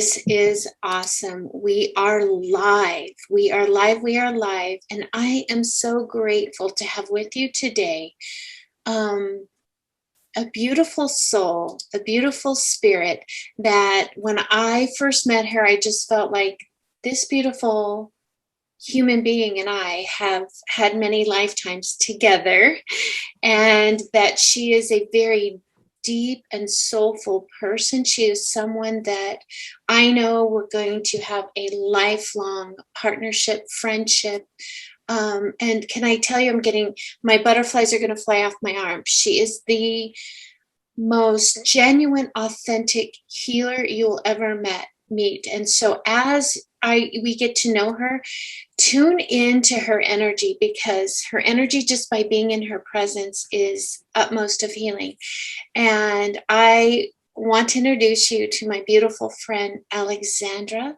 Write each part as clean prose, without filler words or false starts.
This is awesome. We are live. We are live. We are live. And I am so grateful to have with you today a beautiful soul, a beautiful spirit that when I first met her, I just felt like this beautiful human being and I have had many lifetimes together, and that she is a very deep and soulful person. She is someone that I know we're going to have a lifelong partnership, friendship. And can I tell you, my butterflies are going to fly off my arm. She is the most genuine, authentic healer you will ever meet. And so as we get to know her, tune into her energy, because her energy, just by being in her presence, is utmost of healing. And I want to introduce you to my beautiful friend, Alexandra,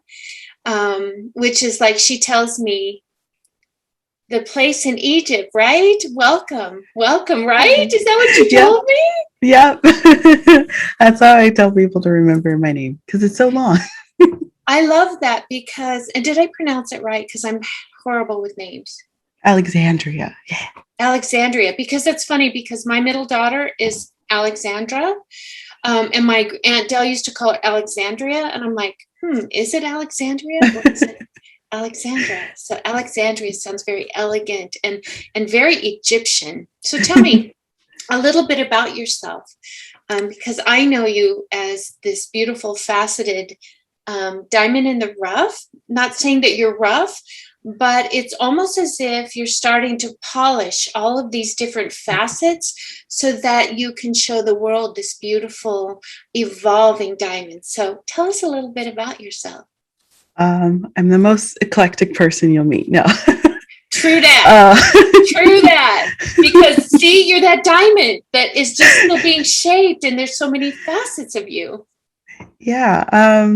which is like, she tells me, the place in Egypt, right? Welcome, right? Is that what you told me? Yep. That's how I tell people to remember my name, because it's so long. I love that because, and did I pronounce it right? Because I'm horrible with names. Alexandria. Yeah. Alexandria, because it's funny, because my middle daughter is Alexandra. And my Aunt Dell used to call it Alexandria. And I'm like, is it Alexandria or is it Alexandra? So Alexandria sounds very elegant and very Egyptian. So tell me a little bit about yourself, because I know you as this beautiful, faceted diamond in the rough. Not saying that you're rough, but it's almost as if you're starting to polish all of these different facets so that you can show the world this beautiful, evolving diamond. So tell us a little bit about yourself. I'm the most eclectic person you'll meet. No. True that. True that. Because see, you're that diamond that is just still being shaped, and there's so many facets of you. Yeah.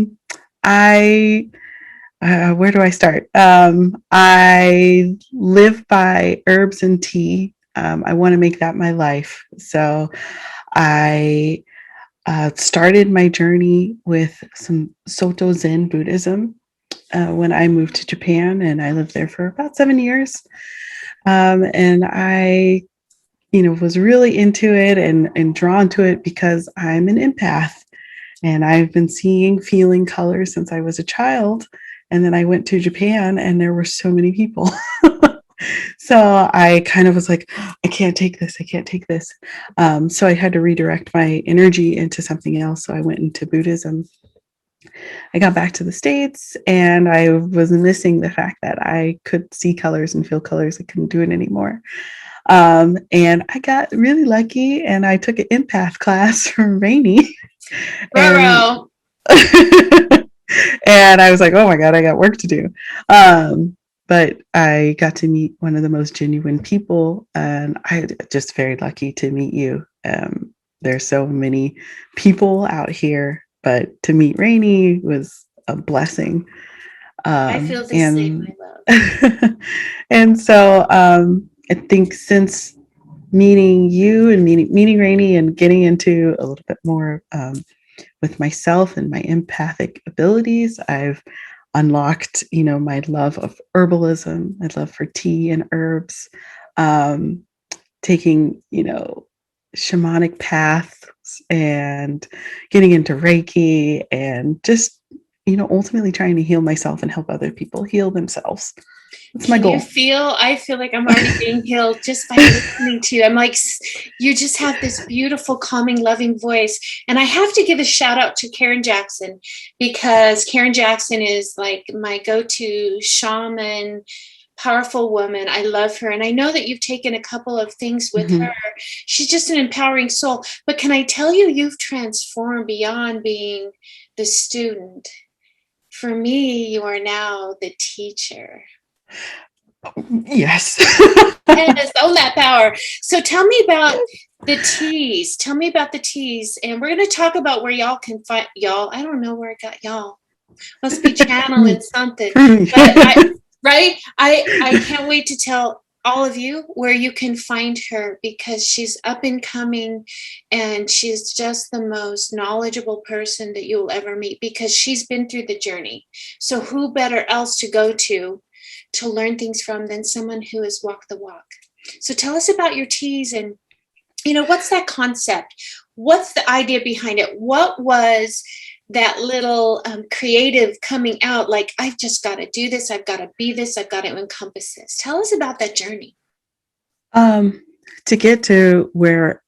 Where do I start? I live by herbs and tea. I want to make that my life. So I started my journey with some Soto Zen Buddhism when I moved to Japan, and I lived there for about 7 years. And I, was really into it and drawn to it because I'm an empath, and I've been feeling colors since I was a child. And then I went to Japan, and there were so many people. So I kind of was like, I can't take this. So I had to redirect my energy into something else. So I went into Buddhism. I got back to the States, and I was missing the fact that I could see colors and feel colors. I couldn't do it anymore. And I got really lucky, and I took an empath class from Rainey. And, and I was like, oh my God, I got work to do. But I got to meet one of the most genuine people, and I just very lucky to meet you. There's so many people out here, but to meet Rainey was a blessing. I feel the same, my love. And so I think since meeting you and meeting Rainey and getting into a little bit more with myself and my empathic abilities, I've unlocked, my love of herbalism, my love for tea and herbs, taking, shamanic paths and getting into Reiki, and just, ultimately trying to heal myself and help other people heal themselves. That's my goal. I feel like I'm already being healed just by listening to you. I'm like, you just have this beautiful, calming, loving voice. And I have to give a shout out to Karen Jackson, because Karen Jackson is like my go-to shaman, powerful woman. I love her. And I know that you've taken a couple of things with her. She's just an empowering soul. But can I tell you, you've transformed beyond being the student. For me, you are now the teacher. Yes. Yes, own that power. So tell me about the teas. And we're going to talk about where y'all can find y'all. I don't know where I got y'all. Must be channeling something. But I can't wait to tell all of you where you can find her, because she's up and coming and she's just the most knowledgeable person that you'll ever meet, because she's been through the journey. So who better else to go to learn things from than someone who has walked the walk. So tell us about your teas, and what's that concept? What's the idea behind it? What was that little creative coming out, like, I've just got to do this, I've got to be this, I've got to encompass this? Tell us about that journey. To get to where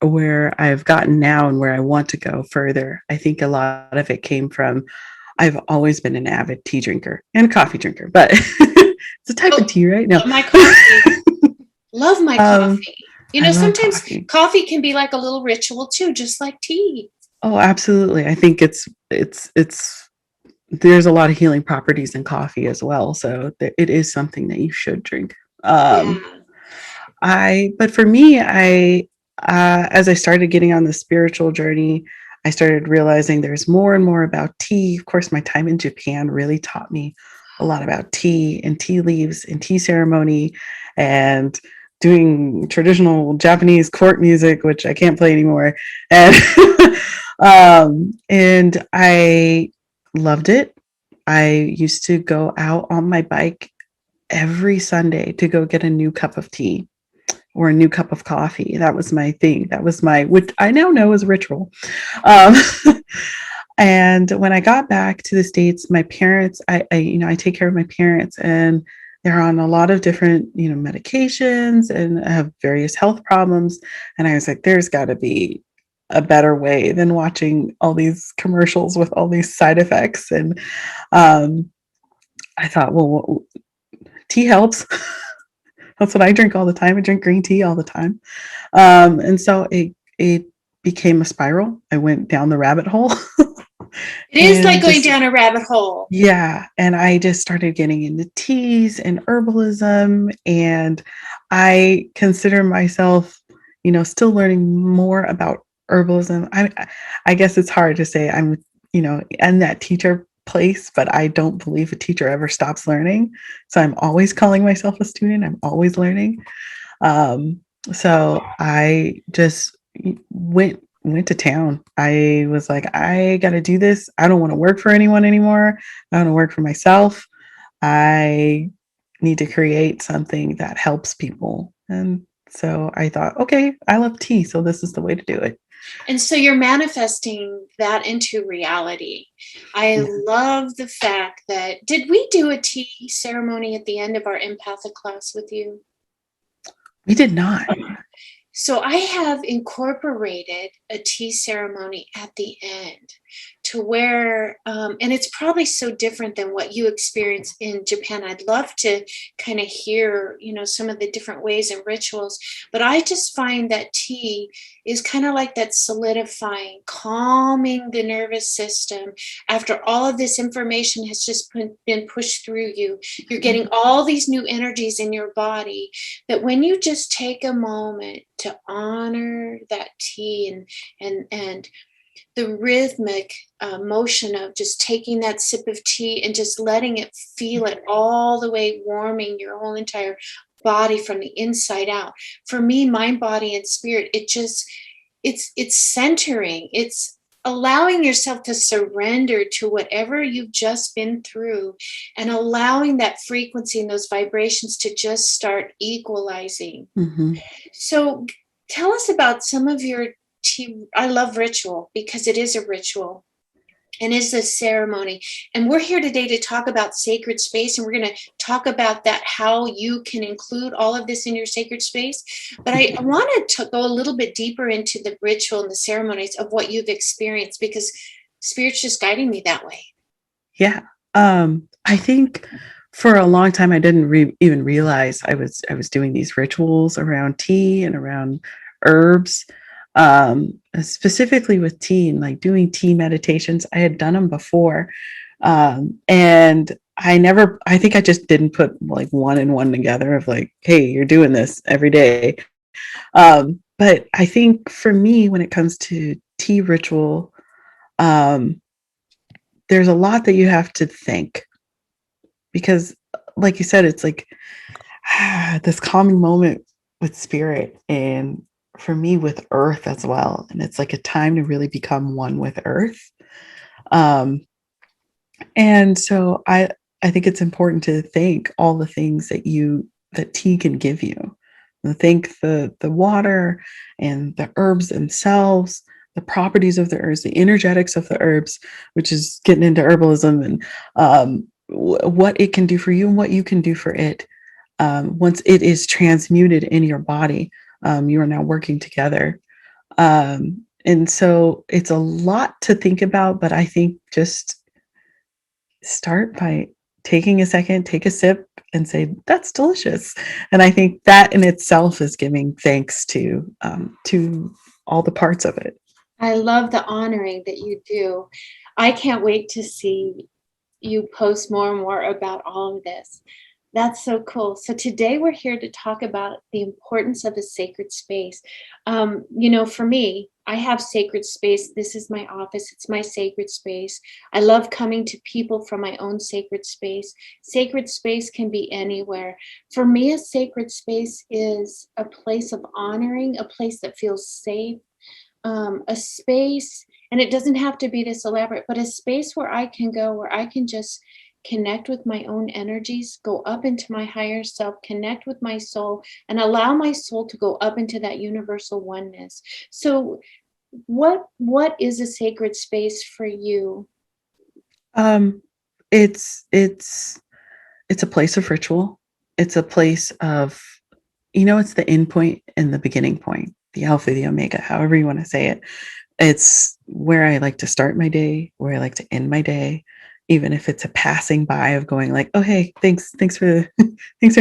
I've gotten now and where I want to go further, I think a lot of it came from, I've always been an avid tea drinker and coffee drinker, but it's a type of tea, right? No. Love my coffee. Love my coffee. Sometimes coffee can be like a little ritual too, just like tea. Oh, absolutely. I think it's there's a lot of healing properties in coffee as well. So it is something that you should drink. Yeah. But for me, as I started getting on the spiritual journey, I started realizing there's more and more about tea. Of course, my time in Japan really taught me a lot about tea and tea leaves and tea ceremony and doing traditional Japanese court music, which I can't play anymore. And and I loved it. I used to go out on my bike every Sunday to go get a new cup of tea or a new cup of coffee. That was my thing. That was which I now know is a ritual. And when I got back to the States, my parents, I take care of my parents, and they're on a lot of different, medications and have various health problems. And I was like, there's got to be a better way than watching all these commercials with all these side effects. And I thought, well, tea helps. That's what I drink all the time. I drink green tea all the time. And so it became a spiral. I went down the rabbit hole. It is like going down a rabbit hole. Yeah. And I just started getting into teas and herbalism. And I consider myself, still learning more about herbalism. I guess it's hard to say I'm, in that teacher place, but I don't believe a teacher ever stops learning. So I'm always calling myself a student. I'm always learning. So I just went to town. I was like, I got to do this. I don't want to work for anyone anymore. I want to work for myself. I need to create something that helps people. And so I thought, okay, I love tea, so this is the way to do it. And so you're manifesting that into reality. I love the fact that, did we do a tea ceremony at the end of our empathic class with you? We did not. So I have incorporated a tea ceremony at the end, to where, and it's probably so different than what you experience in Japan. I'd love to kind of hear, some of the different ways and rituals, but I just find that tea is kind of like that solidifying, calming the nervous system after all of this information has just been pushed through you. You're getting all these new energies in your body, that when you just take a moment to honor that tea and the rhythmic motion of just taking that sip of tea and just letting it, feel it all the way, warming your whole entire body from the inside out. For me, mind, body, and spirit, it's centering. It's allowing yourself to surrender to whatever you've just been through, and allowing that frequency and those vibrations to just start equalizing. Mm-hmm. So tell us about some of your tea. I love ritual, because it is a ritual and is a ceremony. And we're here today to talk about sacred space, and we're going to talk about that, how you can include all of this in your sacred space. But I wanted to go a little bit deeper into the ritual and the ceremonies of what you've experienced, because Spirit's just guiding me that way. Yeah. I think for a long time, I didn't even realize I was doing these rituals around tea and around herbs. Specifically with tea and like doing tea meditations. I had done them before. And I think I just didn't put like one and one together of like, hey, you're doing this every day. But I think for me, when it comes to tea ritual, there's a lot that you have to think, because like you said, it's like, this calming moment with spirit, and for me with earth as well. And it's like a time to really become one with earth. Um, and so I think it's important to thank all the things that tea can give you. And thank the water and the herbs themselves, the properties of the herbs, the energetics of the herbs, which is getting into herbalism, and what it can do for you and what you can do for it. Once it is transmuted in your body, you are now working together. And so it's a lot to think about, but I think just start by taking a second, take a sip, and say, that's delicious. And I think that in itself is giving thanks to all the parts of it. I love the honoring that you do. I can't wait to see you post more and more about all of this. That's so cool. So today we're here to talk about the importance of a sacred space. For me, I have sacred space. This is my office. It's my sacred space. I love coming to people from my own sacred space. Sacred space can be anywhere. For me, a sacred space is a place of honoring, a place that feels safe, a space, and it doesn't have to be this elaborate, but a space where I can go, where I can just connect with my own energies, go up into my higher self, connect with my soul, and allow my soul to go up into that universal oneness. So what is a sacred space for you? It's a place of ritual. It's a place of, it's the end point and the beginning point, the alpha, the omega, however you want to say it. It's where I like to start my day, where I like to end my day, even if it's a passing by of going like, oh, hey, thanks for thanks for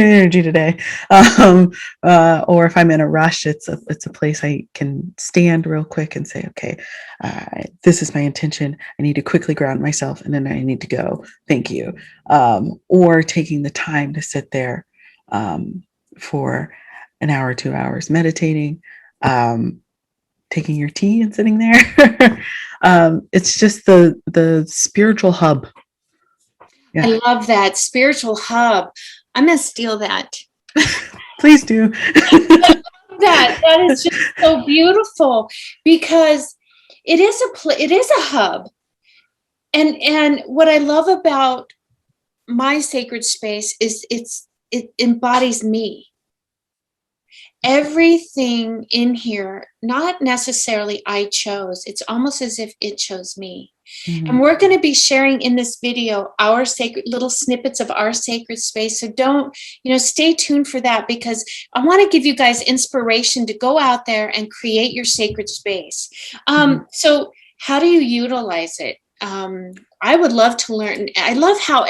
the energy today. Or if I'm in a rush, it's a place I can stand real quick and say, okay, this is my intention. I need to quickly ground myself, and then I need to go. Thank you. Or taking the time to sit there for an hour, 2 hours, meditating, taking your tea and sitting there. It's just the spiritual hub. Yeah. I love that spiritual hub. I'm gonna steal that. Please do. That is just so beautiful, because it is a hub. And what I love about my sacred space is it embodies me. Everything in here, not necessarily I chose, it's almost as if it chose me. Mm-hmm. And we're going to be sharing in this video our sacred little snippets of our sacred space. So stay tuned for that, because I want to give you guys inspiration to go out there and create your sacred space. So how do you utilize it? I would love to learn. I love how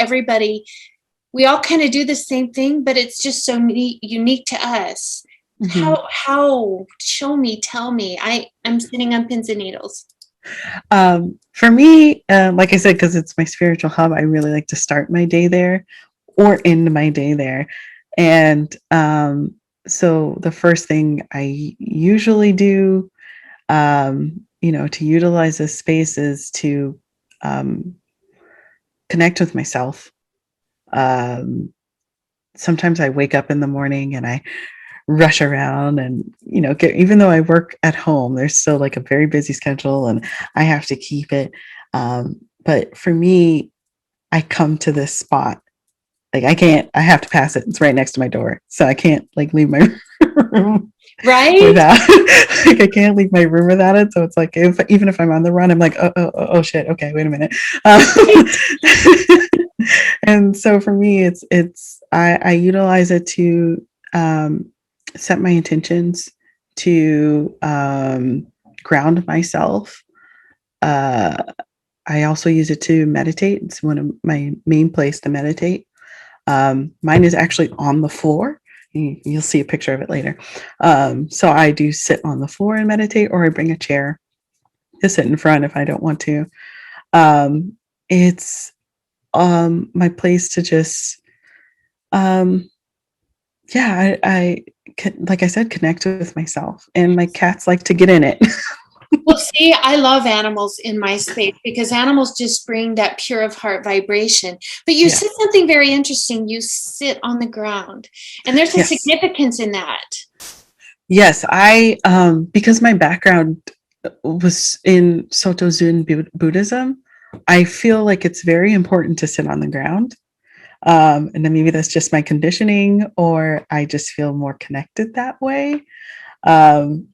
we all kind of do the same thing, but it's just so unique to us. Mm-hmm. How show me, tell me. I'm sitting on pins and needles. For me, like I said, because it's my spiritual hub, I really like to start my day there or end my day there. And so the first thing I usually do, to utilize this space is to connect with myself. Sometimes I wake up in the morning and I rush around and, even though I work at home, there's still like a very busy schedule and I have to keep it. But for me, I come to this spot. Like I have to pass it. It's right next to my door. So I can't like leave my room. Right. Without, I can't leave my room without it. So it's like, even if I'm on the run, I'm like, oh shit. Okay. Wait a minute. And so for me, I utilize it to, set my intentions, to ground myself. I also use it to meditate. It's one of my main place to meditate. Mine is actually on the floor. You'll see a picture of it later. So I do sit on the floor and meditate, or I bring a chair to sit in front if I don't want to. It's my place to just, I like I said, connect with myself, and my cats like to get in it. Well, see, I love animals in my space because animals just bring that pure of heart vibration. But you Yeah. said something very interesting. You sit on the ground, and there's a Yes. significance in that. Yes. Because my background was in Soto Zen Buddhism, I feel like it's very important to sit on the ground. And then maybe that's just my conditioning, or I just feel more connected that way.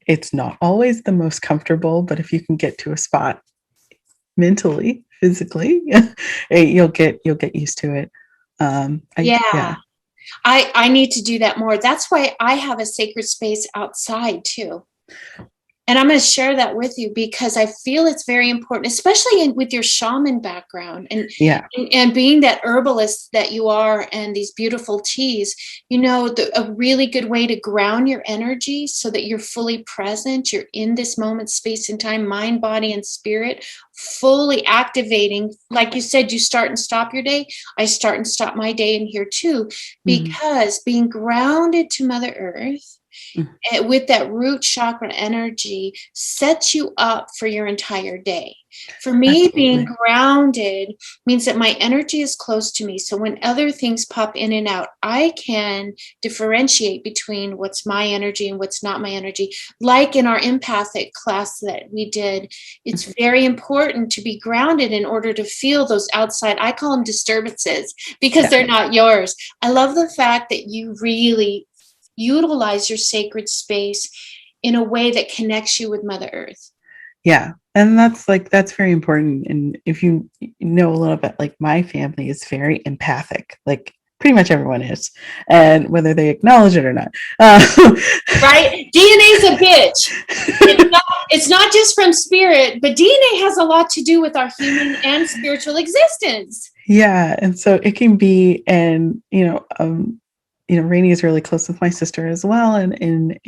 It's not always the most comfortable, but if you can get to a spot mentally, physically, you'll get used to it. Yeah. Yeah. I need to do that more. That's why I have a sacred space outside too. And I'm going to share that with you because I feel it's very important, especially with your shaman background Yeah. and being that herbalist that you are and these beautiful teas. A really good way to ground your energy so that you're fully present. You're in this moment, space and time, mind, body, and spirit, fully activating. Like you said, you start and stop your day. I start and stop my day in here too, Mhm. because being grounded to Mother Earth Mhm. with that root chakra energy sets you up for your entire day. For me, being Absolutely. grounded means that my energy is close to me. So when other things pop in and out, I can differentiate between what's my energy and what's not my energy. Like in our empathic class that we did, it's very important to be grounded in order to feel those outside, I call them disturbances because Yeah. they're not yours. I love the fact that you really utilize your sacred space in a way that connects you with Mother Earth. Yeah. And that's very important. And if you know a little bit, like my family is very empathic, like pretty much everyone is, and whether they acknowledge it or not. Right? DNA is a bitch. It's not just from spirit, but DNA has a lot to do with our human and spiritual existence. Yeah. And so it can be, and Rainey is really close with my sister as well. And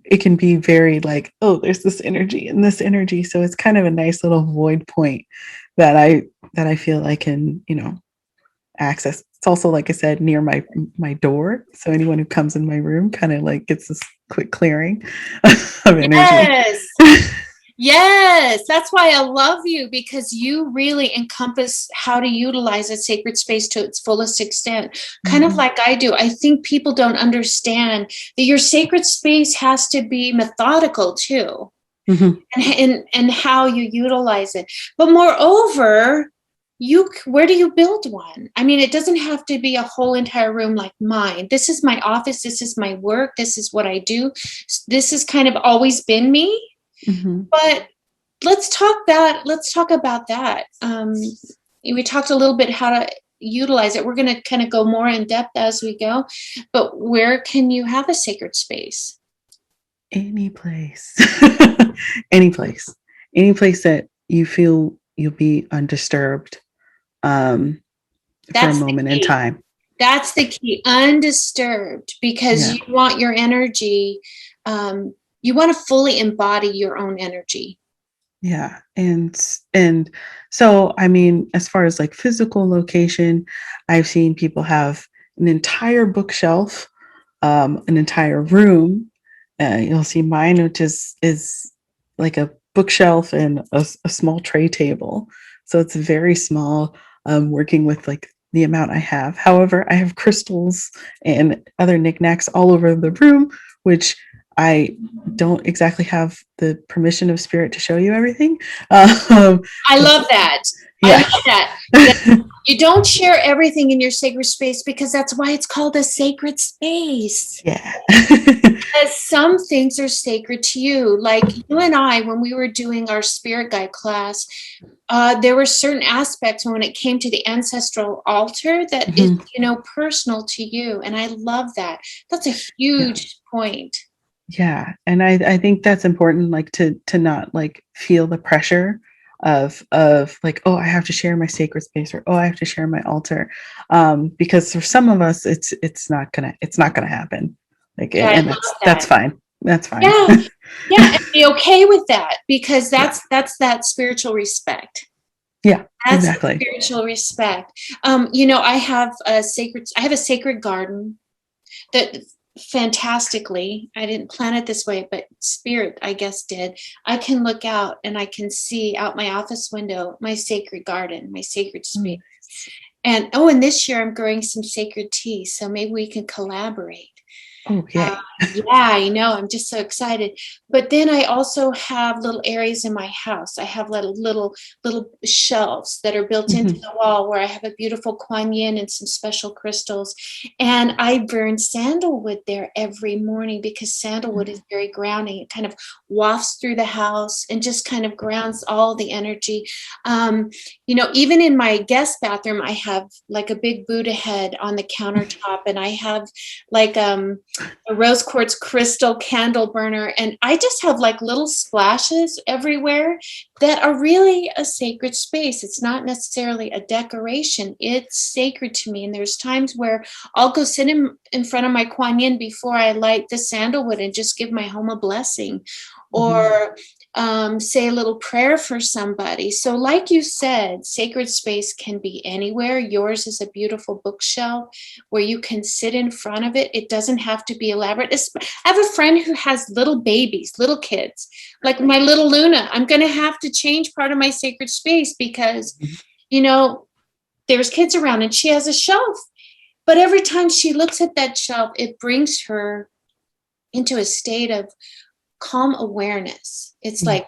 it can be very like, oh, there's this energy and this energy. So it's kind of a nice little void point that I feel I can, access. It's also, like I said, near my door. So anyone who comes in my room kind of like gets this quick clearing of energy. Yes. Yes, that's why I love you because you really encompass how to utilize a sacred space to its fullest extent, kind of Mhm. like I do. I think people don't understand that your sacred space has to be methodical too, Mhm. and how you utilize it. But moreover, where do you build one? I mean, it doesn't have to be a whole entire room like mine. This is my office, this is my work, this is what I do. This has kind of always been me. Mhm. But let's talk about that. We talked a little bit how to utilize it. We're going to kind of go more in depth as we go, but where can you have a sacred space? Any place. Any place. Any place that you feel you'll be undisturbed um, for a That's the moment in key. time. That's the key. Undisturbed, because Yeah. you want your energy. You want to fully embody your own energy. Yeah. And so I mean, as far as like physical location, I've seen people have an entire bookshelf, an entire room. You'll see mine, which is like a bookshelf and a small tray table. So it's very small, working with like the amount I have. However, I have crystals and other knickknacks all over the room, which I don't exactly have the permission of spirit to show you everything. Um, I love that. I yeah. love that. You don't share everything in your sacred space because that's why it's called a sacred space. Yeah. Because some things are sacred to you. Like you and I, when we were doing our spirit guide class, there were certain aspects when it came to the ancestral altar that is, Mhm. personal to you. And I love that. That's a Yeah. huge point. Yeah. And I think that's important, like to not like feel the pressure of like, oh, I have to share my sacred space, or oh, I have to share my altar. Because for some of us it's not gonna happen. Like, Yeah, I and love that's that. fine. That's fine. Yeah. Yeah. And be okay with that because Yeah. that's that spiritual respect. Yeah, That's the exactly. spiritual respect. I have a sacred garden that fantastically. I didn't plan it this way, but spirit, I guess, did. I can look out and I can see out my office window my sacred garden, my sacred space. And and this year I'm growing some sacred tea, so maybe we can collaborate. Oh, Uh, yay. yeah, I know. I'm just so excited. But then I also have little areas in my house. I have little shelves that are built into Mhm. the wall where I have a beautiful Kuan Yin and some special crystals. And I burn sandalwood there every morning because sandalwood is very grounding. It kind of wafts through the house and just kind of grounds all the energy. Even in my guest bathroom, I have like a big Buddha head on the countertop, and I have like a rose quartz crystal candle burner, and I just have like little splashes everywhere that are really a sacred space. It's not necessarily a decoration, it's sacred to me. And there's times where I'll go sit in front of my Kuan Yin before I light the sandalwood and just give my home a blessing, Mhm. or say a little prayer for somebody. So, like you said, sacred space can be anywhere. Yours is a beautiful bookshelf where you can sit in front of it. It doesn't have to be elaborate. I have a friend who has little babies, little kids, like my little Luna. I'm going to have to change part of my sacred space because, you know, there's kids around and she has a shelf. But every time she looks at that shelf, it brings her into a state of calm awareness. It's Mhm. like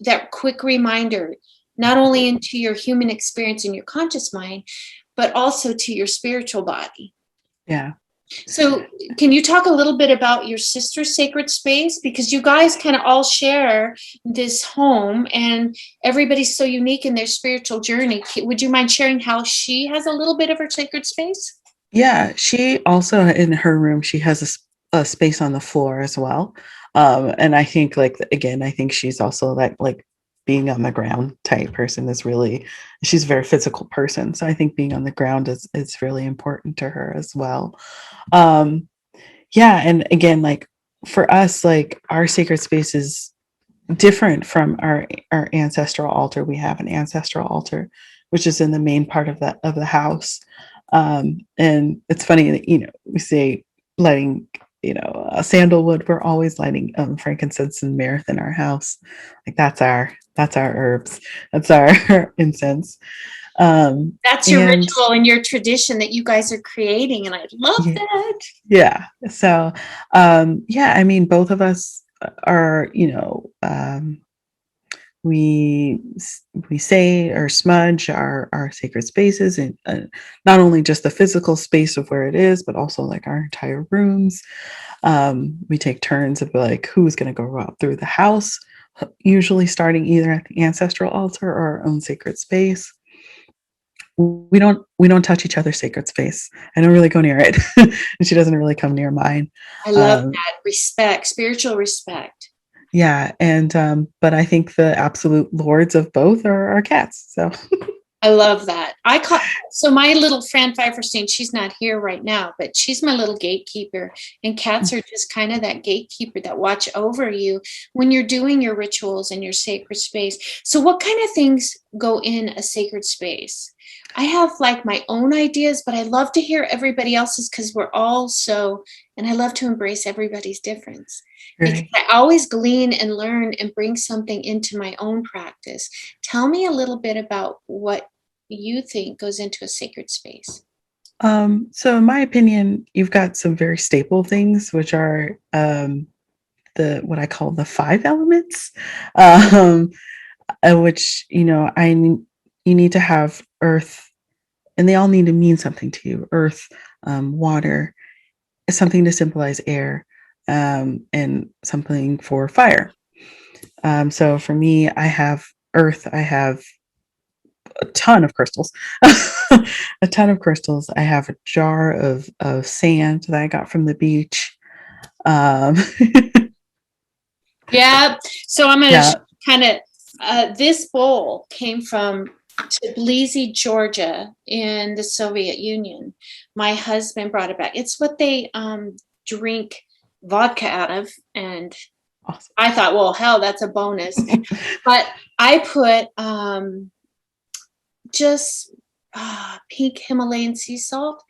that quick reminder, not only into your human experience in your conscious mind, but also to your spiritual body. Yeah. So, can you talk a little bit about your sister's sacred space? Because you guys kind of all share this home and everybody's so unique in their spiritual journey. Would you mind sharing how she has a little bit of her sacred space? Yeah, she also in her room, she has a space on the floor as well. And I think like again, I think she's also like being on the ground type person is really she's a very physical person. So I think being on the ground is really important to her as well. Um yeah, and again, like for us, like our sacred space is different from our ancestral altar. We have an ancestral altar, which is in the main part of the house. And it's funny that we say lighting sandalwood. We're always lighting frankincense and myrrh in our house. Like that's our herbs. That's our incense. That's your And ritual and your tradition that you guys are creating, and I love yeah, that. yeah. So yeah, I mean, both of us are we we say or smudge our sacred spaces, and not only just the physical space of where it is, but also like our entire rooms. We take turns of like who's going to go out through the house, usually starting either at the ancestral altar or our own sacred space. We don't touch each other's sacred space. I don't really go near it, and she doesn't really come near mine. I love um, that. Respect, spiritual respect. yeah, and but I think the absolute lords of both are our cats. So I love that. So my little Fran Pfeifferstein, she's not here right now, but she's my little gatekeeper. And cats are just kind of that gatekeeper that watch over you when you're doing your rituals in your sacred space. So what kind of things go in a sacred space? I have like my own ideas, but I love to hear everybody else's because we're all and I love to embrace everybody's difference because right. I always glean and learn and bring something into my own practice. Tell me a little bit about what you think goes into a sacred space. So in my opinion, you've got some very staple things, which are the what I call the five elements, um, which you need to have earth, and they all need to mean something to you. Earth, water, something to symbolize air, and something for fire. So for me, I have earth. I have a ton of crystals. A ton of crystals. I have a jar of sand that I got from the beach. Um, Yeah. So I'm going to yeah. kind of, this bowl came from Tbilisi, Georgia, in the Soviet Union. My husband brought it back. It's what they drink vodka out of. And Awesome. I thought, well, hell, that's a bonus. But I put just pink Himalayan sea salt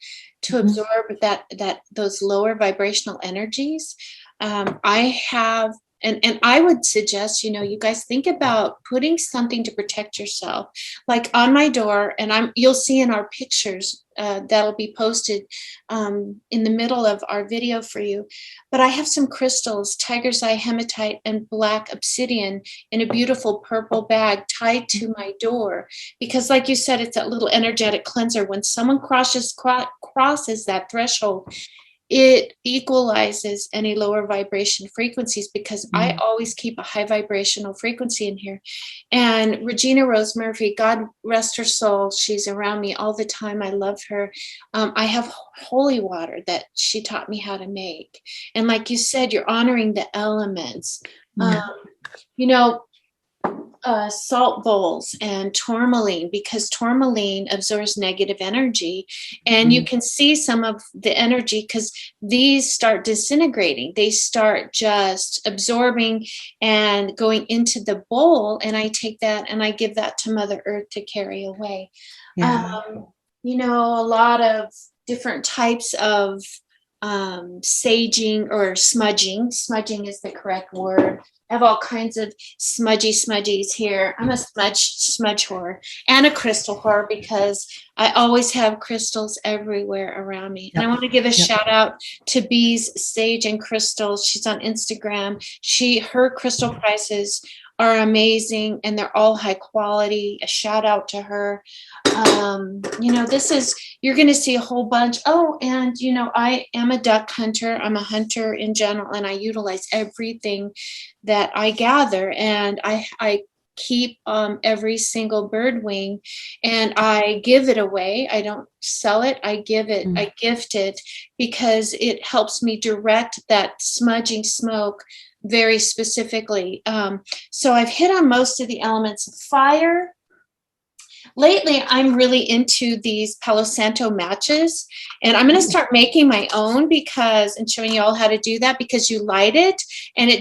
to Mhm. absorb those lower vibrational energies. I have, and I would suggest, you guys think about putting something to protect yourself, like on my door, and you'll see in our pictures that'll be posted in the middle of our video for you. But I have some crystals, tiger's eye hematite and black obsidian, in a beautiful purple bag tied to my door, because like you said, it's that little energetic cleanser. When someone crosses that threshold, it equalizes any lower vibration frequencies, because I always keep a high vibrational frequency in here. And Regina Rose Murphy, God rest her soul, she's around me all the time. I love her. I have holy water that she taught me how to make. And like you said, you're honoring the elements. Yeah. You know, salt bowls and tourmaline, because tourmaline absorbs negative energy, and you can see some of the energy because these start disintegrating. They start just absorbing and going into the bowl, and I take that and I give that to Mother Earth to carry away. Yeah. A lot of different types of saging or smudging. Smudging is the correct word. I have all kinds of smudgies here. I'm a smudge whore and a crystal whore, because I always have crystals everywhere around me. And I want to give a shout out to Bees Sage and Crystals. She's on Instagram. Her crystal prices are amazing, and they're all high quality. A shout out to her. You're going to see a whole bunch. Oh, and I am a duck hunter. I'm a hunter in general, and I utilize everything that I gather, and I keep every single bird wing, and I give it away. I don't sell it. I give it. I gift it, because it helps me direct that smudging smoke very specifically. So I've hit on most of the elements of fire. Lately, I'm really into these Palo Santo matches, and I'm going to start making my own, and showing you all how to do that, because you light it and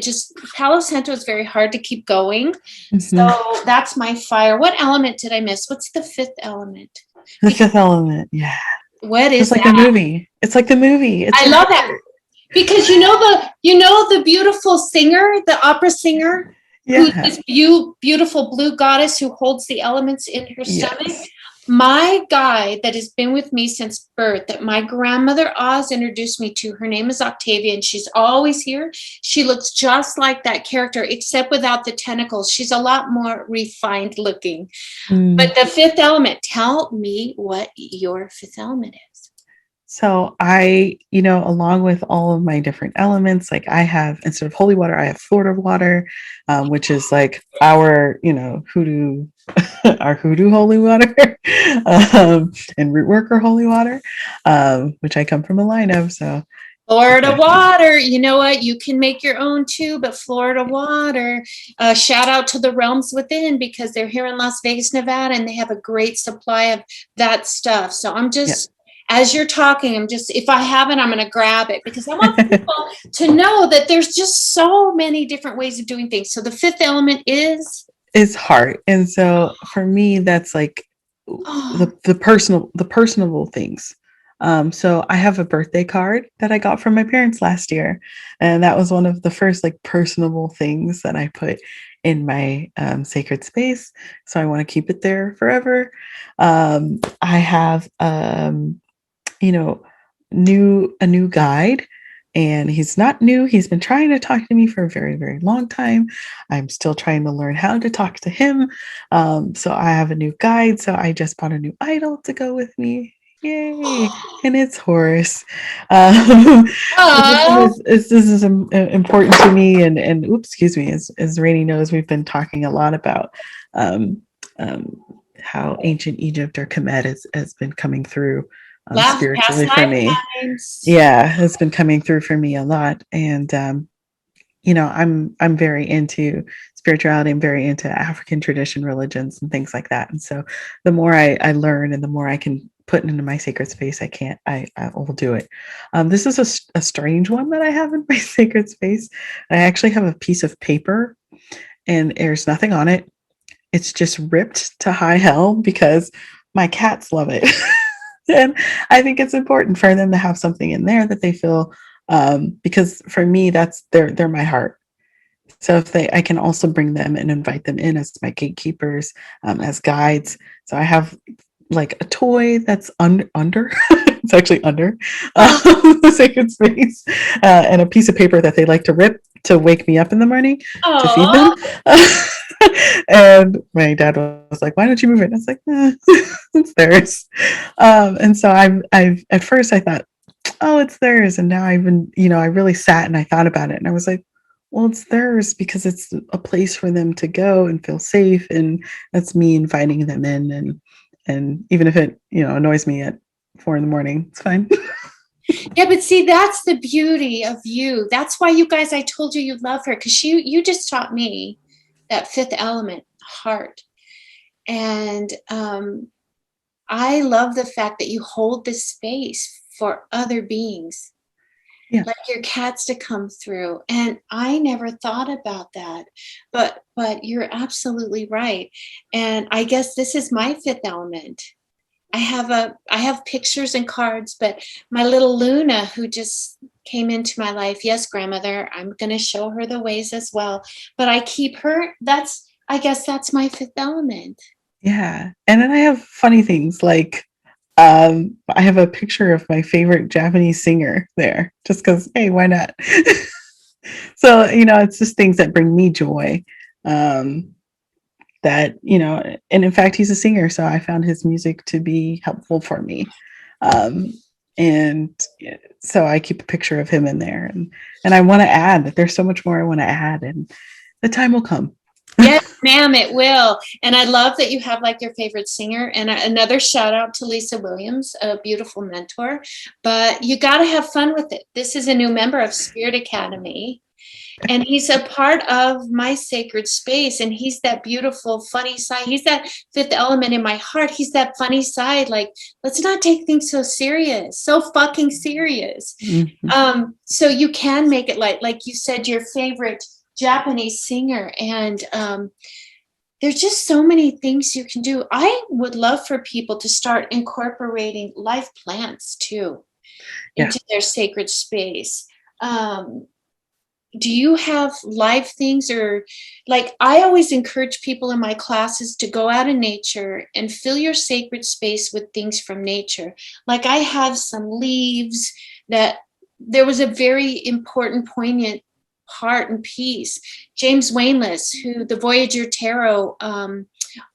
Palo Santo is very hard to keep going. So that's my fire. What element did I miss? What's the fifth element? The fifth element. Yeah. What is It's like that? the movie. It's like the movie. I love that, because the beautiful singer, the opera singer, who's this beautiful blue goddess who holds the elements in her stomach. My guide that has been with me since birth, that my grandmother Oz introduced me to, her name is Octavia, and she's always here. She looks just like that character, except without the tentacles. She's a lot more refined looking. But the fifth element, tell me what your fifth element is. So I, along with all of my different elements, like I have, instead of holy water, I have Florida water, which is like our, hoodoo, our hoodoo holy water, and root worker holy water, which I come from a line of. So Florida water, you know what? You can make your own too, but Florida water. Shout out to the Realms Within, because they're here in Las Vegas, Nevada, and they have a great supply of that stuff. So I'm just, as you're talking, if I haven't, I'm going to grab it, because I want people to know that there's just so many different ways of doing things. So the fifth element is heart. And so for me, that's like the personable things. So I have a birthday card that I got from my parents last year, and that was one of the first like personable things that I put in my sacred space. So I want to keep it there forever. I have a new guide, and he's not new. He's been trying to talk to me for a very, very long time. I'm still trying to learn how to talk to him. So I have a new guide. So I just bought a new idol to go with me. Yay. And it's Horus. This is important to me. And oops, excuse me, as Rainey knows, we've been talking a lot about how ancient Egypt, or Kemet, has been coming through spiritually for me. Yeah, it's been coming through for me a lot. And I'm very into spirituality. I'm very into African tradition religions and things like that. And so the more I learn, and the more I can put into my sacred space, I will do it. This is a strange one that I have in my sacred space. I actually have a piece of paper, and there's nothing on it. It's just ripped to high hell, because my cats love it. And I think it's important for them to have something in there that they feel, because for me, they're my heart. So if I can also bring them and invite them in as my gatekeepers, as guides. So I have like a toy that's under, it's actually under the sacred space, and a piece of paper that they like to rip to wake me up in the morning to feed them. Oh, And my dad was like, "Why don't you move it?" I was like, "It's theirs." And so I've at first I thought, "Oh, it's theirs," and now I've been, I really sat and I thought about it, and I was like, well, it's theirs because it's a place for them to go and feel safe, and that's me inviting them in, and even if it annoys me at 4 a.m, it's fine. yeah, but see, that's the beauty of you. That's why you guys, I told you you love her, because you just taught me that fifth element, heart. And I love the fact that you hold this space for other beings, Yeah, like your cats to come through. And I never thought about that, but you're absolutely right. And I guess this is my fifth element. I have pictures and cards, but my little Luna, who just came into my life, yes, grandmother, I'm going to show her the ways as well, but I keep her. I guess that's my fifth element. yeah. And then I have funny things like, I have a picture of my favorite Japanese singer there, just because, hey, why not? So it's just things that bring me joy. Um, that and in fact he's a singer, so I found his music to be helpful for me, um and so I keep a picture of him in there, and I want to add that there's so much more I want to add, and the time will come. Yes, ma'am, it will. And I love that you have like your favorite singer. And another shout out to Lisa Williams, a beautiful mentor. But you got to have fun with it. This is a new member of Spirit Academy, and he's a part of my sacred space, and he's that beautiful funny side. He's that fifth element in my heart. He's that funny side, like, let's not take things so serious, so fucking serious. Mm-hmm. So you can make it like you said, your favorite Japanese singer, and there's just so many things you can do. I would love for people to start incorporating live plants too Yeah. into their sacred space. Do you have live things, or like I always encourage people in my classes to go out in nature and fill your sacred space with things from nature. Like I have some leaves that there was a very important, poignant part and piece. James Wainless, who the Voyager Tarot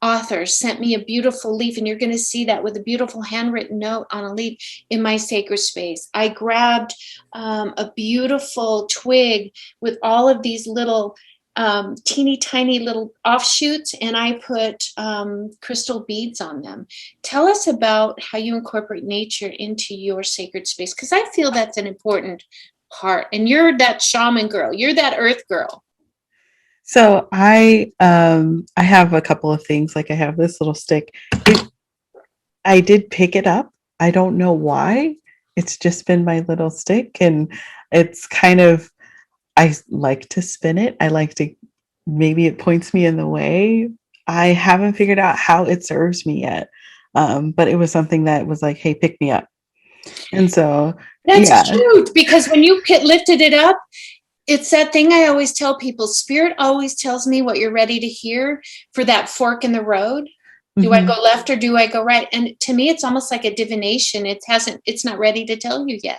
author, sent me a beautiful leaf, and you're going to see that with a beautiful handwritten note on a leaf in my sacred space. I grabbed a beautiful twig with all of these little teeny tiny little offshoots, and I put crystal beads on them. Tell us about how you incorporate nature into your sacred space, because I feel that's an important part. And you're that shaman girl, you're that earth girl. So I have a couple of things. Like I have this little stick. I did pick it up. I don't know why. It's just been my little stick, and it's kind of, I like to spin it. I like to, maybe it points me in the way. I haven't figured out how it serves me yet. But it was something that was like, hey, pick me up. And so, That's yeah. cute, because when you lifted it up, it's that thing I always tell people, spirit always tells me what you're ready to hear for that fork in the road. Do I Mm-hmm. go left or do I go right? And to me, it's almost like a divination. It's not ready to tell you yet.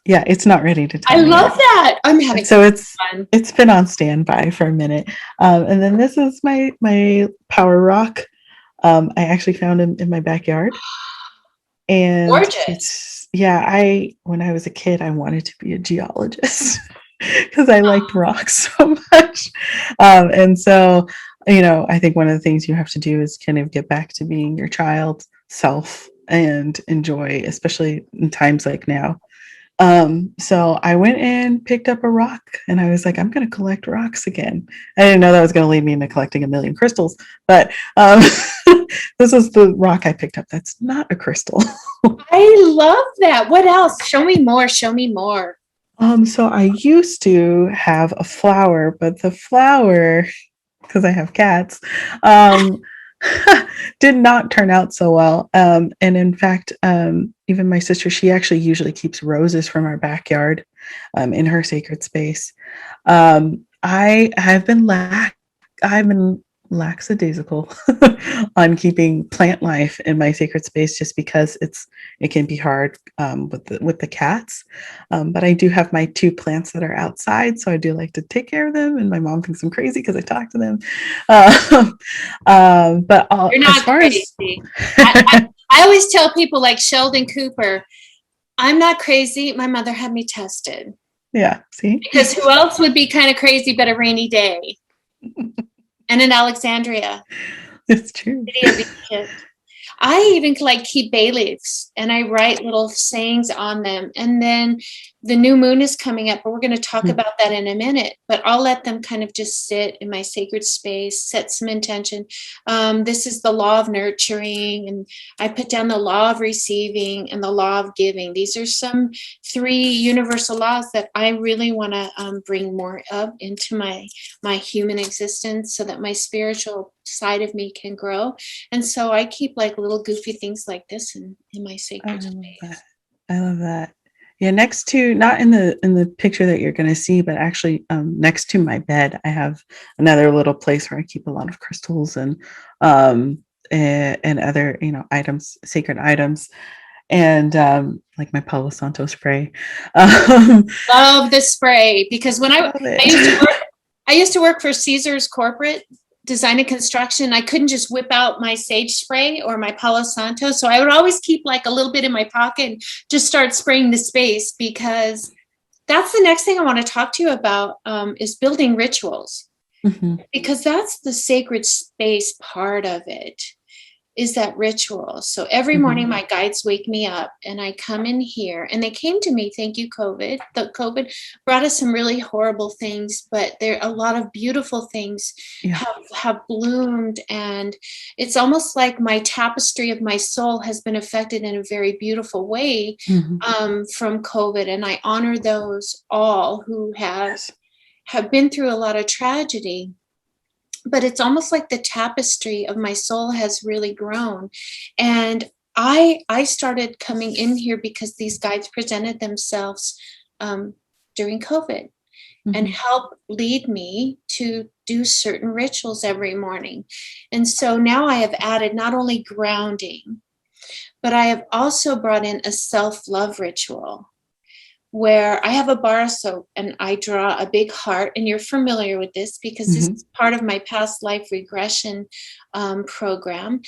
Yeah, it's not ready to tell I me love yet. that. I'm having And so fun. it's been on standby for a minute. And then this is my power rock. I actually found him in my backyard. And Gorgeous. it's, yeah, when I was a kid, I wanted to be a geologist because I liked rocks so much. And so, I think one of the things you have to do is kind of get back to being your child self and enjoy, especially in times like now. So I went and picked up a rock, and I was like, I'm going to collect rocks again. I didn't know that was going to lead me into collecting a million crystals, but this is the rock I picked up. That's not a crystal. I love that. What else? Show me more. Show me more. So I used to have a flower, but the flower, because I have cats, um, did not turn out so well. And in fact, even my sister, she actually usually keeps roses from our backyard in her sacred space. I've been lackadaisical on keeping plant life in my sacred space just because it can be hard with the cats. But I do have my two plants that are outside, so I do like to take care of them. And my mom thinks I'm crazy because I talk to them. You're As not far as crazy. I always tell people like Sheldon Cooper, I'm not crazy. My mother had me tested. yeah, see, Because who else would be kind of crazy but a rainy day? And in Alexandria, it's true. city of Egypt. I even like keep bay leaves and I write little sayings on them. And then the new moon is coming up, but we're going to talk about that in a minute. But I'll let them kind of just sit in my sacred space, set some intention. This is the law of nurturing, and I put down the law of receiving and the law of giving. These are some three universal laws that I really want to bring more of into my human existence, so that my spiritual side of me can grow. And so I keep like little goofy things like this in my sacred space. I love that. Yeah, next to, not in the picture that you're going to see, but actually next to my bed, I have another little place where I keep a lot of crystals and other items, sacred items, and like my Palo Santo spray. Love the spray, because when I used to work for Caesar's corporate design and construction, I couldn't just whip out my sage spray or my Palo Santo. So I would always keep like a little bit in my pocket and just start spraying the space, because that's the next thing I want to talk to you about, is building rituals. Mm-hmm. Because that's the sacred space part of it, is that ritual. So every morning my guides wake me up and I come in here, and they came to me, thank you, COVID. The COVID brought us some really horrible things, but there are a lot of beautiful things have bloomed. And it's almost like my tapestry of my soul has been affected in a very beautiful way from COVID. And I honor those all who have been through a lot of tragedy. But it's almost like the tapestry of my soul has really grown. And I started coming in here because these guides presented themselves during COVID and helped lead me to do certain rituals every morning. And so now I have added not only grounding, but I have also brought in a self-love ritual, where I have a bar of soap and I draw a big heart. And you're familiar with this because this is part of my past life regression program,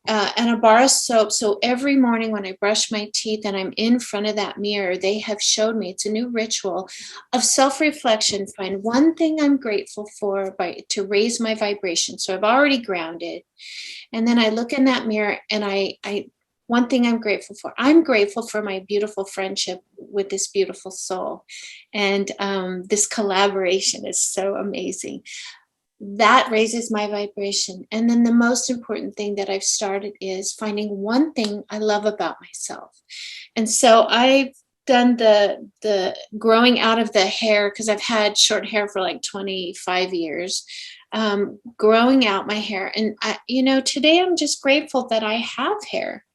and a bar of soap. So every morning when I brush my teeth and I'm in front of that mirror, they have showed me, it's a new ritual of self-reflection. Find one thing I'm grateful for to raise my vibration. So I've already grounded. And then I look in that mirror and I one thing I'm grateful for. I'm grateful for my beautiful friendship with this beautiful soul. And this collaboration is so amazing. That raises my vibration. And then the most important thing that I've started is finding one thing I love about myself. And so I've done the growing out of the hair, because I've had short hair for like 25 years. Growing out my hair. And today I'm just grateful that I have hair.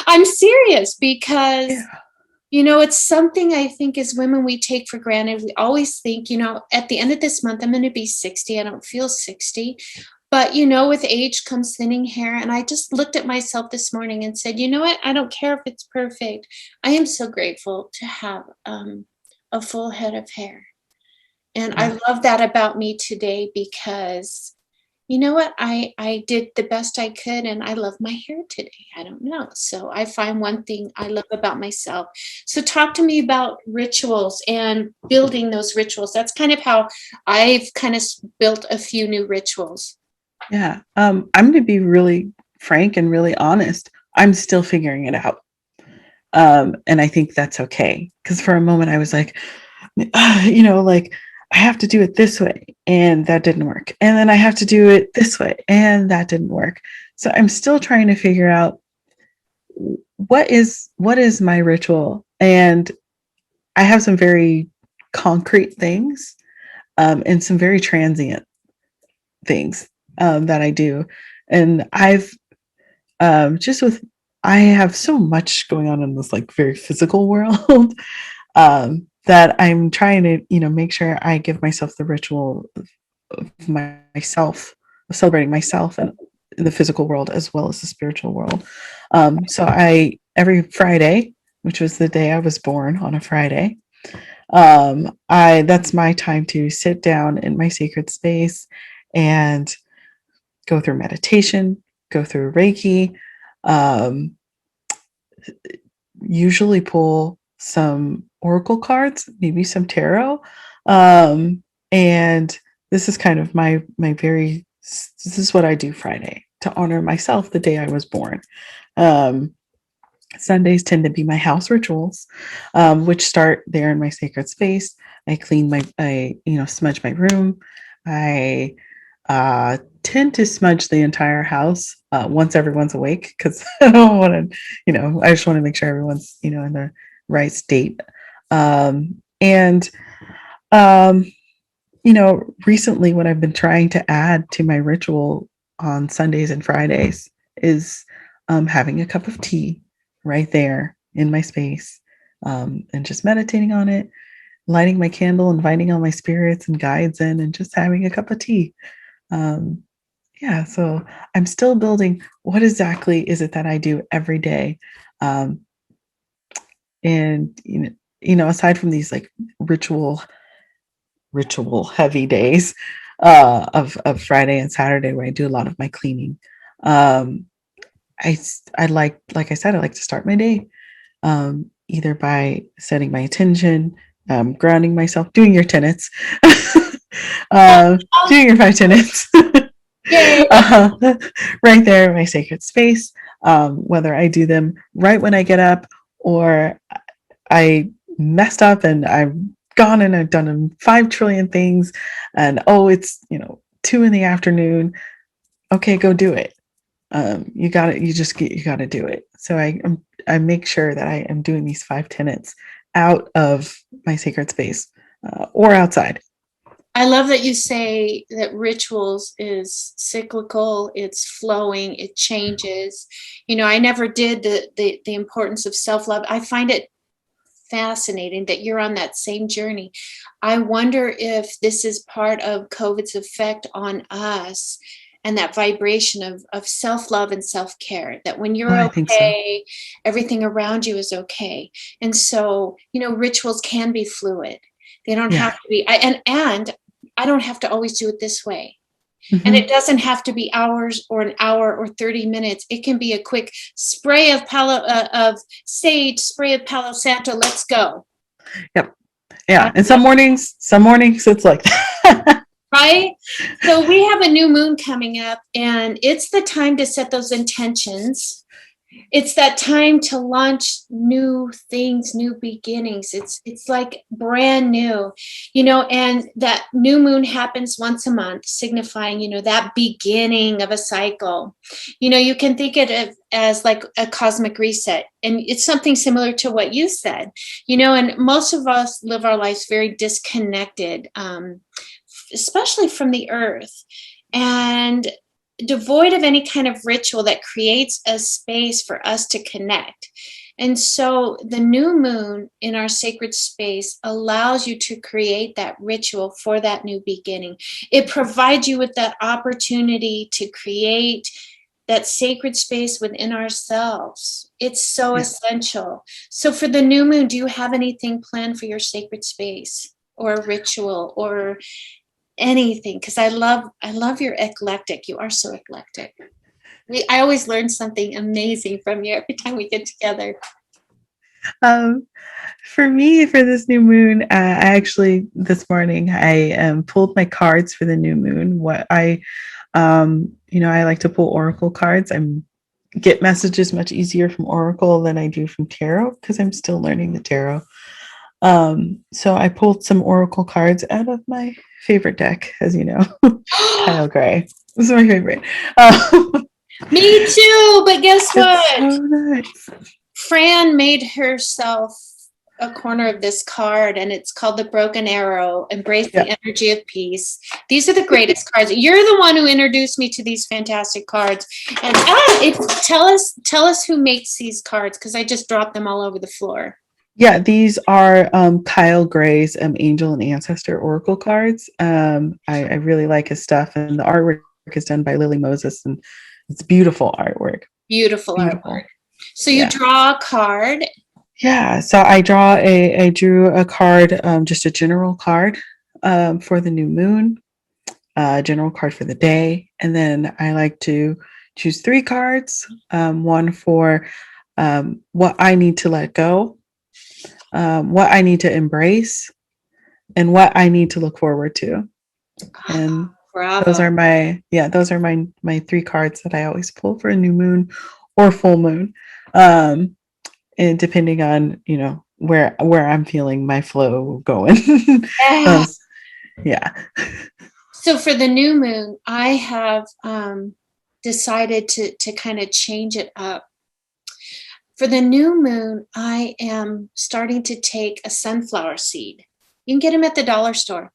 I'm serious, because it's something I think as women we take for granted. We always think, at the end of this month I'm going to be 60. I don't feel 60. But with age comes thinning hair. And I just looked at myself this morning and said, you know what? I don't care if it's perfect. I am so grateful to have a full head of hair. And I love that about me today, because you know what? I did the best I could, and I love my hair today. I don't know. So I find one thing I love about myself. So talk to me about rituals and building those rituals. That's kind of how I've kind of built a few new rituals. Yeah. I'm going to be really frank and really honest. I'm still figuring it out. And I think that's okay. Because for a moment I was like, I have to do it this way, and that didn't work. And then I have to do it this way, and that didn't work. So I'm still trying to figure out what is my ritual. And I have some very concrete things, and some very transient things that I do. And I've just with I have so much going on in this like very physical world that I'm trying to, make sure I give myself the ritual of myself, of celebrating myself and in the physical world as well as the spiritual world. So I every Friday, which was the day I was born on a Friday, I that's my time to sit down in my sacred space and go through meditation, go through Reiki, um, usually pull some oracle cards, maybe some tarot. And this is kind of this is what I do Friday to honor myself the day I was born. Um, Sundays tend to be my house rituals, which start there in my sacred space. I smudge my room. I tend to smudge the entire house once everyone's awake because I don't want to, I just want to make sure everyone's, in the right state. And, um, recently what I've been trying to add to my ritual on Sundays and Fridays is having a cup of tea right there in my space and just meditating on it, lighting my candle, inviting all my spirits and guides in, and just having a cup of tea. Um, yeah, so I'm still building what exactly is it that I do every day. Um, and aside from these like ritual heavy days of Friday and Saturday where I do a lot of my cleaning. Um, I like I said, I like to start my day either by setting my intention, grounding myself, doing your tenets, doing your 5 tenets, right there in my sacred space. Whether I do them right when I get up or I messed up and I've gone and I've done 5 trillion things and it's 2 in the afternoon. Okay, go do it. You got it. You got to do it. So I make sure that I am doing these 5 tenets out of my sacred space or outside. I love that you say that rituals is cyclical, it's flowing, it changes. I never did the importance of self-love. I find it fascinating that you're on that same journey. I wonder if this is part of COVID's effect on us and that vibration of self-love and self-care, that when you're I think so. okay, everything around you is okay. And so, rituals can be fluid. They don't have to be, and I don't have to always do it this way. Mm-hmm. And it doesn't have to be hours or an hour or 30 minutes. It can be a quick spray of sage, spray of Palo Santo. Let's go. Yep. Yeah. And some mornings it's like that. Right? So we have a new moon coming up, and it's the time to set those intentions. It's that time to launch new things, new beginnings. It's like brand new, and that new moon happens once a month, signifying, that beginning of a cycle. You can think of it as like a cosmic reset. And it's something similar to what you said, and most of us live our lives very disconnected, especially from the earth, and devoid of any kind of ritual that creates a space for us to connect. And so the new moon in our sacred space allows you to create that ritual for that new beginning. It provides you with that opportunity to create that sacred space within ourselves. It's so essential. So for the new moon, do you have anything planned for your sacred space or a ritual or anything? Because I love your eclectic. You are so eclectic. I always learn something amazing from you every time we get together. For me, for this new moon, I actually this morning I pulled my cards for the new moon. I like to pull oracle cards. I get messages much easier from oracle than I do from tarot because I'm still learning the tarot. So I pulled some oracle cards out of my favorite deck, as you know, Kyle Gray. This is my favorite. Me too, but guess what? So nice. Fran made herself a corner of this card, and it's called The Broken Arrow, Embrace Yeah. the Energy of Peace. These are the greatest cards. You're the one who introduced me to these fantastic cards. And tell us who makes these cards, because I just dropped them all over the floor. Yeah, these are Kyle Gray's Angel and Ancestor Oracle cards. I really like his stuff, and the artwork is done by Lily Moses, and it's beautiful artwork. Beautiful Beautiful. artwork. So you draw a card. Yeah, so I drew a card, just a general card for the new moon, a general card for the day, and then I like to choose 3 cards, one for what I need to let go, what I need to embrace, and what I need to look forward to. And Bravo. those are my 3 cards that I always pull for a new moon or full moon. And depending on, where I'm feeling my flow going. Yeah. Yeah. So for the new moon, I have decided to kind of change it up. For the new moon, I am starting to take a sunflower seed. You can get them at the dollar store.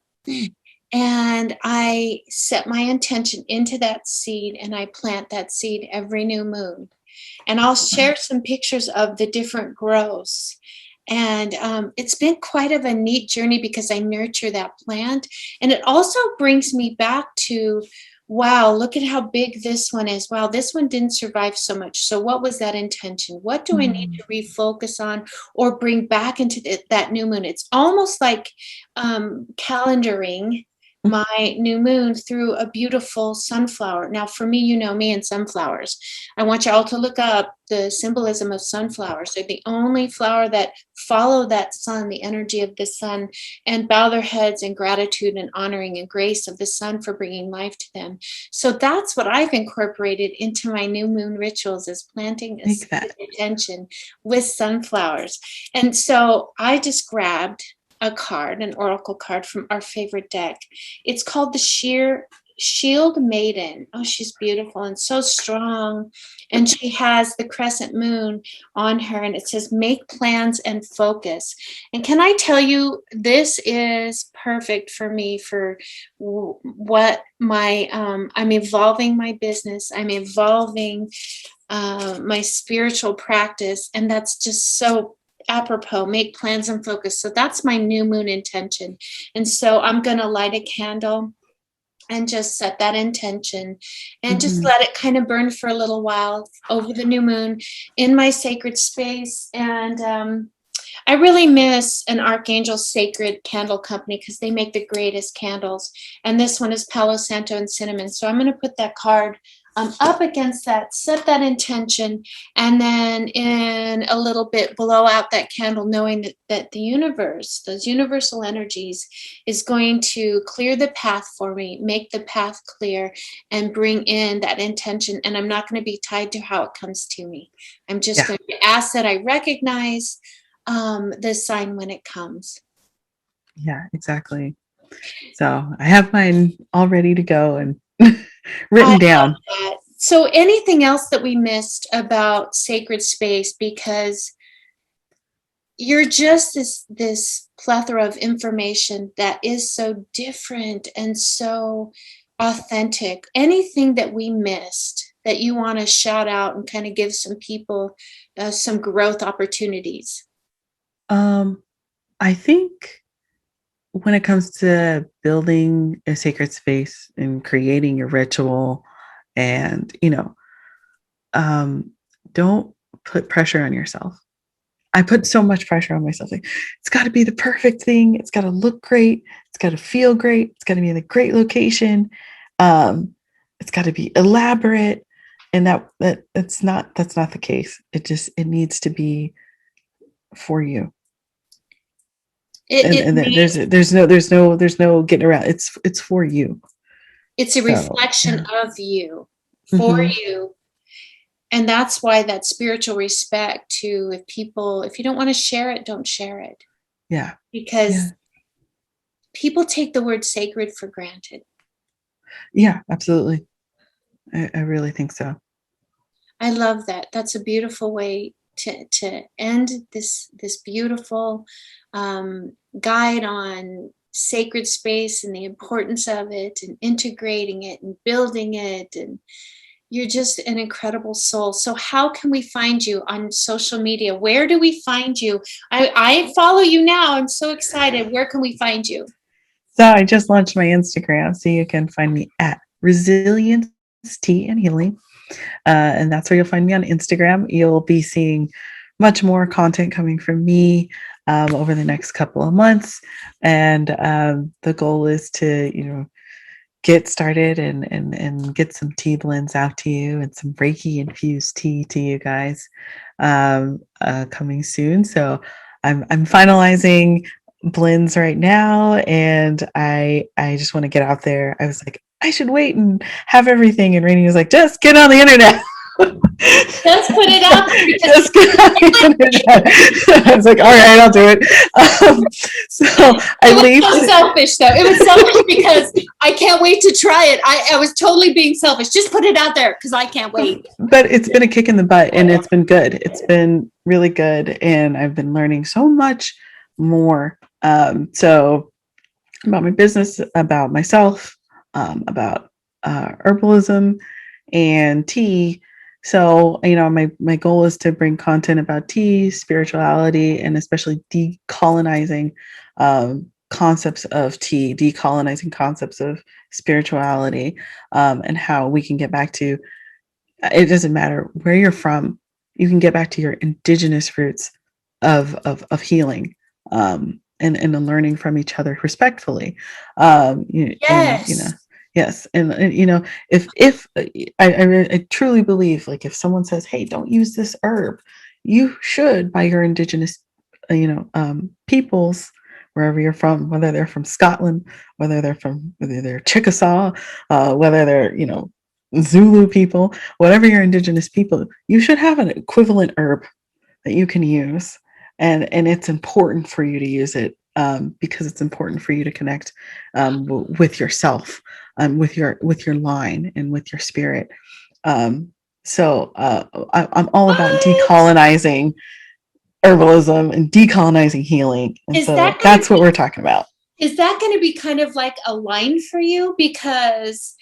And I set my intention into that seed, and I plant that seed every new moon. And I'll share some pictures of the different growths. And it's been quite of a neat journey because I nurture that plant. And it also brings me back to, wow, look at how big this one is. Wow, this one didn't survive so much. So what was that intention? What do I need to refocus on or bring back into that new moon? It's almost like calendaring my new moon through a beautiful sunflower. Now, for me, you know me and sunflowers. I want you all to look up the symbolism of sunflowers. They're the only flower that follow that sun, the energy of the sun, and bow their heads in gratitude and honoring and grace of the sun for bringing life to them. So that's what I've incorporated into my new moon rituals, is planting a intention with sunflowers. And so I just grabbed a card, an oracle card from our favorite deck. It's called the Shield Maiden. Oh, she's beautiful and so strong. And she has the crescent moon on her, and it says, make plans and focus. And can I tell you, this is perfect for me for what I'm evolving my business. I'm evolving my spiritual practice. And that's just so apropos. Make plans and focus. So that's my new moon intention. And so I'm going to light a candle and just set that intention and just let it kind of burn for a little while over the new moon in my sacred space. And I really miss an Archangel Sacred Candle Company because they make the greatest candles. And this one is Palo Santo and cinnamon. So I'm going to put that card up against that, set that intention, and then in a little bit blow out that candle, knowing that the universe, those universal energies, is going to clear the path for me, make the path clear, and bring in that intention. And I'm not going to be tied to how it comes to me. I'm just going to ask that I recognize the sign when it comes. Yeah, exactly. So I have mine all ready to go and written down. So anything else that we missed about sacred space? Because you're just this plethora of information that is so different and so authentic. Anything that we missed that you want to shout out and kind of give some people some growth opportunities? I think when it comes to building a sacred space and creating your ritual, and don't put pressure on yourself. I put so much pressure on myself. Like, it's got to be the perfect thing. It's got to look great. It's got to feel great. It's got to be in a great location. It's got to be elaborate. And that's not the case. It needs to be for you. There's no getting around. It's for you. It's a reflection of you, for you. And that's why that spiritual respect to, if you don't want to share it, don't share it. Yeah. Because people take the word sacred for granted. Yeah, absolutely. I really think so. I love that. That's a beautiful way to end this beautiful guide on sacred space and the importance of it and integrating it and building it. And you're just an incredible soul. So how can we find you on social media? Where do we find you? I follow you now. I'm so excited. Where can we find you? So I just launched my Instagram, so you can find me at Resilience Tea and Healing. And that's where you'll find me on Instagram. You'll be seeing much more content coming from me over the next couple of months. And the goal is to, get started and get some tea blends out to you and some Reiki infused tea to you guys coming soon. So I'm finalizing blends right now, and I just want to get out there. I was like, I should wait and have everything, and Rainey was like, just get on the internet. Just put it out there. Just get on the internet. I was like, all right, I'll do it. So I leave. So selfish though. It was selfish because I can't wait to try it. I was totally being selfish. Just put it out there because I can't wait. But it's been a kick in the butt, and it's been good. It's been really good, and I've been learning so much more. So about my business, about myself, about herbalism and tea. So, my goal is to bring content about tea, spirituality, and especially decolonizing concepts of tea, decolonizing concepts of spirituality, and how we can get back to, it doesn't matter where you're from, you can get back to your indigenous roots of healing, and learning from each other respectfully. Yes. Yes. And if I truly believe, like, if someone says, hey, don't use this herb, you should, by your indigenous, peoples, wherever you're from, whether they're from Scotland, whether they're Chickasaw, whether they're, Zulu people, whatever your indigenous people, you should have an equivalent herb that you can use. And it's important for you to use it, because it's important for you to connect with yourself, with your line, and with your spirit. So I'm all about decolonizing herbalism and decolonizing healing. And so that's what we're talking about. Is that going to be kind of like a line for you? Because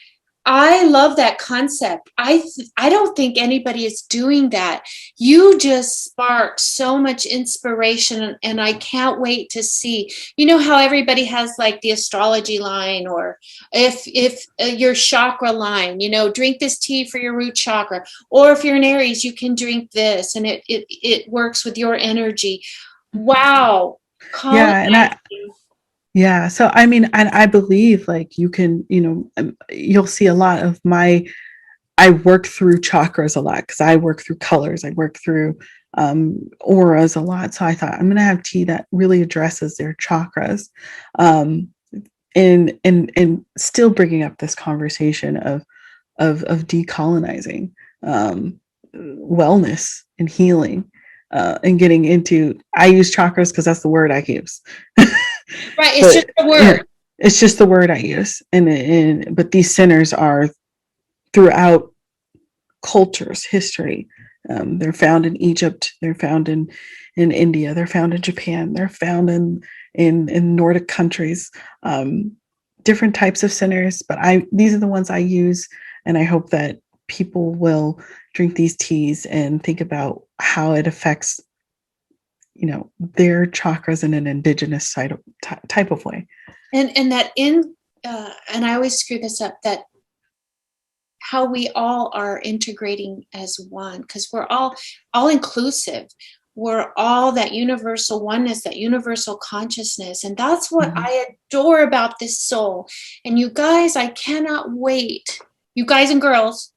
I love that concept. I don't think anybody is doing that. You just sparked so much inspiration, and I can't wait to see. You know how everybody has like the astrology line, or if your chakra line, drink this tea for your root chakra, or if you're an Aries, you can drink this, and it works with your energy. Wow. Yeah. So, I mean, and I believe, like, you can, you'll see a lot of I work through chakras a lot, because I work through colors. I work through auras a lot. So I thought, I'm going to have tea that really addresses their chakras, and still bringing up this conversation of decolonizing, wellness and healing, and getting into, I use chakras because that's the word I use. Right, it's just a word. Yeah, it's just the word I use, but these centers are throughout cultures, history. They're found in Egypt. They're found in India. They're found in Japan. They're found in Nordic countries. Different types of centers, but these are the ones I use, and I hope that people will drink these teas and think about how it affects, their chakras in an indigenous type of way. And that and I always screw this up, that how we all are integrating as one, because we're all inclusive. We're all that universal oneness, that universal consciousness. And that's what I adore about this soul. And you guys, I cannot wait. You guys and girls,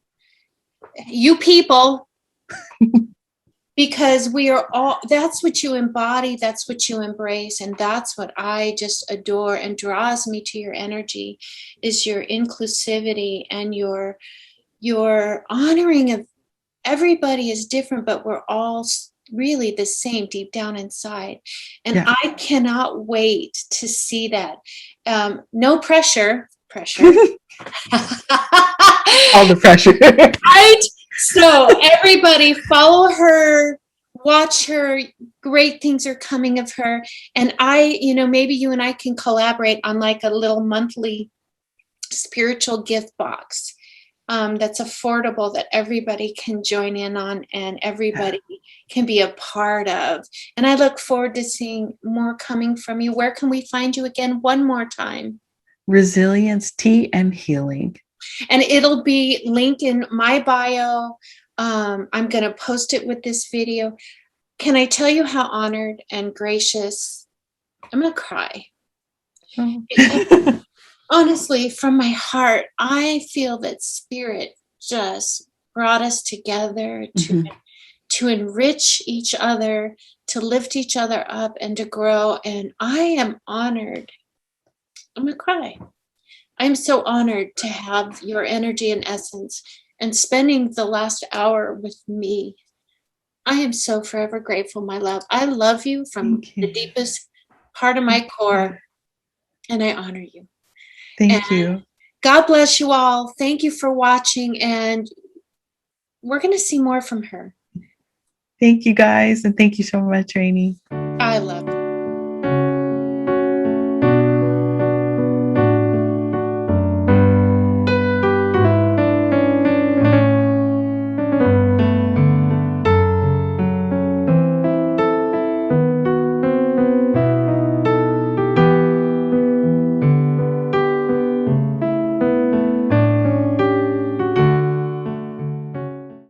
you people, because we are all, that's what you embody, that's what you embrace, and that's what I just adore and draws me to your energy, is your inclusivity and your honoring of everybody is different, but we're all really the same deep down inside. And I cannot wait to see that. No pressure. All the pressure. Right? So everybody follow her watch her. Great things are coming of her. And maybe you and I can collaborate on like a little monthly spiritual gift box that's affordable, that everybody can join in on and everybody can be a part of. And I look forward to seeing more coming from you. Where can we find you again one more time? Resilience, Tea, and Healing. And it'll be linked in my bio. I'm going to post it with this video. Can I tell you how honored and gracious? I'm going to cry. Oh. Honestly, from my heart, I feel that Spirit just brought us together to enrich each other, to lift each other up, and to grow. And I am honored. I'm going to cry. I'm so honored to have your energy and essence and spending the last hour with me. I am so forever grateful, my love. I love you from the deepest part of my core, and I honor you. Thank you. God bless you all. Thank you for watching, and we're going to see more from her. Thank you, guys, and thank you so much, Rainey.